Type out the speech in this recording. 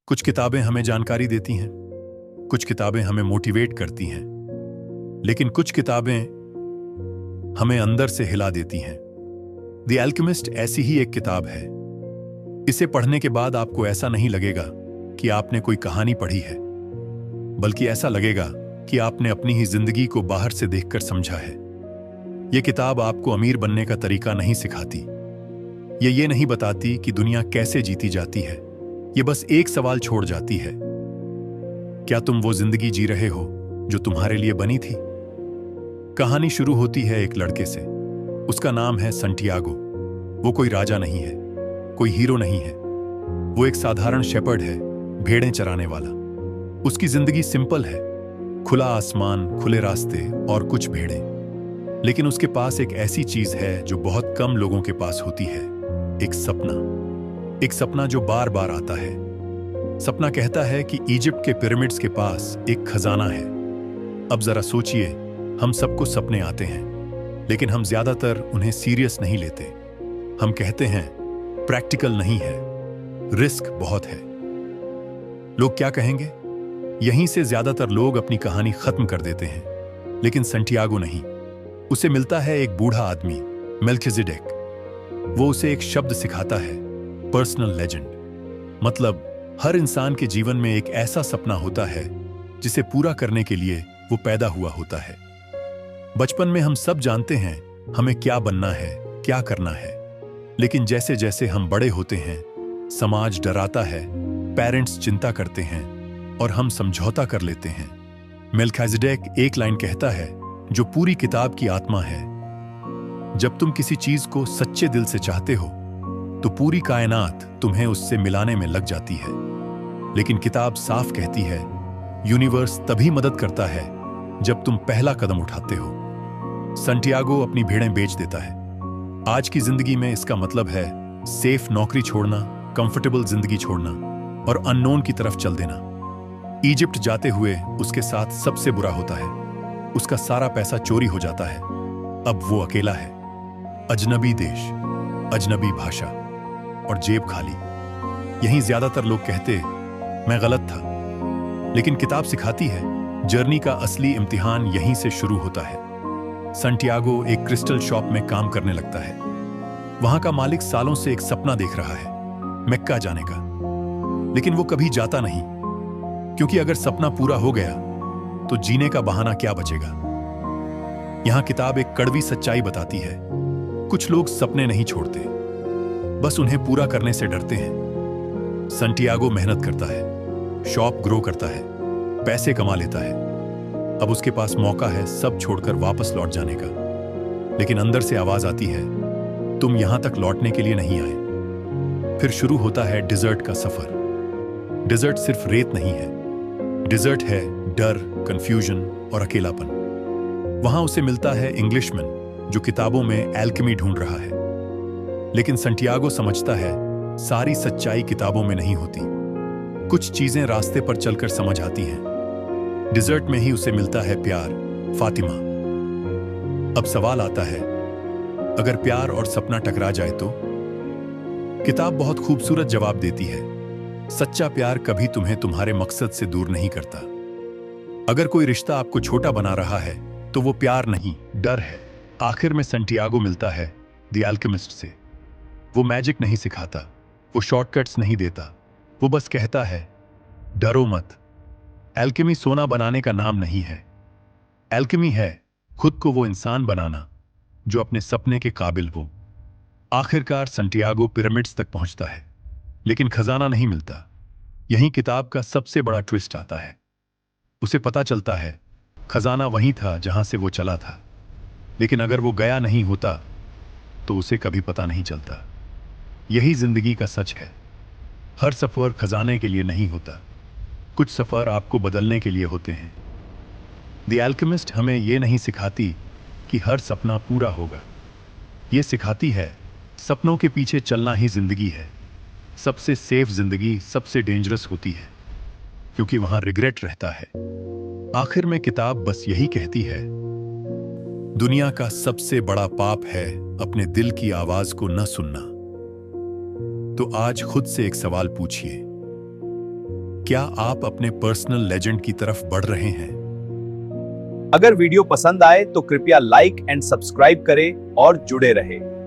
कुछ किताबें हमें जानकारी देती हैं, कुछ किताबें हमें मोटिवेट करती हैं, लेकिन कुछ किताबें हमें अंदर से हिला देती हैं। द एल्केमिस्ट ऐसी ही एक किताब है। इसे पढ़ने के बाद आपको ऐसा नहीं लगेगा कि आपने कोई कहानी पढ़ी है, बल्कि ऐसा लगेगा कि आपने अपनी ही जिंदगी को बाहर से देखकर समझा है। यह किताब आपको अमीर बनने का तरीका नहीं सिखाती। ये नहीं बताती कि दुनिया कैसे जीती जाती है। ये बस एक सवाल छोड़ जाती है, क्या तुम वो जिंदगी जी रहे हो जो तुम्हारे लिए बनी थी? कहानी शुरू होती है एक लड़के से। उसका नाम है संटियागो। वो कोई राजा नहीं है, कोई हीरो नहीं है। वो एक साधारण शेपर्ड है, भेड़ें चराने वाला। उसकी जिंदगी सिंपल है, खुला आसमान, खुले रास्ते और कुछ भेड़ें। लेकिन उसके पास एक ऐसी चीज है जो बहुत कम लोगों के पास होती है, एक सपना। एक सपना जो बार बार आता है। सपना कहता है कि इजिप्ट के पिरामिड्स के पास एक खजाना है। अब जरा सोचिए, हम सबको सपने आते हैं, लेकिन हम ज्यादातर उन्हें सीरियस नहीं लेते। हम कहते हैं प्रैक्टिकल नहीं है, रिस्क बहुत है। लोग क्या कहेंगे? यहीं से ज्यादातर लोग अपनी कहानी खत्म कर देते हैं। लेकिन संटियागो नहीं। उसे मिलता है एक बूढ़ा आदमी, मेल्किजेडेक। वो उसे एक शब्द सिखाता है, पर्सनल लेजेंड। मतलब हर इंसान के जीवन में एक ऐसा सपना होता है जिसे पूरा करने के लिए वो पैदा हुआ होता है। बचपन में हम सब जानते हैं हमें क्या बनना है, क्या करना है। लेकिन जैसे जैसे हम बड़े होते हैं, समाज डराता है, पेरेंट्स चिंता करते हैं और हम समझौता कर लेते हैं। मेल्किजेडेक एक लाइन कहता है जो पूरी किताब की आत्मा है, जब तुम किसी चीज को सच्चे दिल से चाहते हो तो पूरी कायनात तुम्हें उससे मिलाने में लग जाती है। लेकिन किताब साफ कहती है, यूनिवर्स तभी मदद करता है जब तुम पहला कदम उठाते हो। संटियागो अपनी भेड़ें बेच देता है। आज की जिंदगी में इसका मतलब है सेफ नौकरी छोड़ना, कंफर्टेबल जिंदगी छोड़ना और अननोन की तरफ चल देना। इजिप्ट जाते हुए उसके साथ सबसे बुरा होता है। उसका सारा पैसा चोरी हो जाता है। अब वो अकेला है, अजनबी देश, अजनबी भाषा और जेब खाली। यहीं ज्यादातर लोग कहते मैं गलत था। लेकिन किताब सिखाती है जर्नी का असली इम्तिहान यहीं से शुरू होता है। संटियागो एक क्रिस्टल शॉप में काम करने लगता है। वहां का मालिक सालों से एक सपना देख रहा है, मक्का जाने का। लेकिन वो कभी जाता नहीं, क्योंकि अगर सपना पूरा हो गया तो जीने का बहाना क्या बचेगा। यहां किताब एक कड़वी सच्चाई बताती है, कुछ लोग सपने नहीं छोड़ते, बस उन्हें पूरा करने से डरते हैं। संटियागो मेहनत करता है, शॉप ग्रो करता है, पैसे कमा लेता है। अब उसके पास मौका है सब छोड़कर वापस लौट जाने का। लेकिन अंदर से आवाज आती है, तुम यहां तक लौटने के लिए नहीं आए। फिर शुरू होता है डिजर्ट का सफर। डिजर्ट सिर्फ रेत नहीं है, डिजर्ट है डर, कंफ्यूजन और अकेलापन। वहां उसे मिलता है इंग्लिशमैन जो किताबों में एल्केमी ढूंढ रहा है। लेकिन संटियागो समझता है सारी सच्चाई किताबों में नहीं होती, कुछ चीजें रास्ते पर चलकर समझ आती हैं। डिजर्ट में ही उसे मिलता है प्यार, फातिमा। अब सवाल आता है, अगर प्यार और सपना टकरा जाए तो? किताब बहुत खूबसूरत जवाब देती है, सच्चा प्यार कभी तुम्हें तुम्हारे मकसद से दूर नहीं करता। अगर कोई रिश्ता आपको छोटा बना रहा है तो वो प्यार नहीं, डर है। आखिर में संटियागो मिलता है द एल्केमिस्ट से। वो मैजिक नहीं सिखाता, वो शॉर्टकट्स नहीं देता, वो बस कहता है डरो मत। एल्केमी सोना बनाने का नाम नहीं है। एल्केमी है खुद को वो इंसान बनाना जो अपने सपने के काबिल हो। आखिरकार संटियागो पिरामिड्स तक पहुंचता है, लेकिन खजाना नहीं मिलता। यही किताब का सबसे बड़ा ट्विस्ट आता है। उसे पता चलता है खजाना वहीं था जहां से वो चला था, लेकिन अगर वो गया नहीं होता तो उसे कभी पता नहीं चलता। यही जिंदगी का सच है, हर सफर खजाने के लिए नहीं होता, कुछ सफर आपको बदलने के लिए होते हैं। द एल्केमिस्ट हमें यह नहीं सिखाती कि हर सपना पूरा होगा। ये सिखाती है सपनों के पीछे चलना ही जिंदगी है। सबसे सेफ जिंदगी सबसे डेंजरस होती है, क्योंकि वहां रिग्रेट रहता है। आखिर में किताब बस यही कहती है, दुनिया का सबसे बड़ा पाप है अपने दिल की आवाज को न सुनना। तो आज खुद से एक सवाल पूछिए, क्या आप अपने पर्सनल लेजेंड की तरफ बढ़ रहे हैं? अगर वीडियो पसंद आए तो कृपया लाइक एंड सब्सक्राइब करें और जुड़े रहें।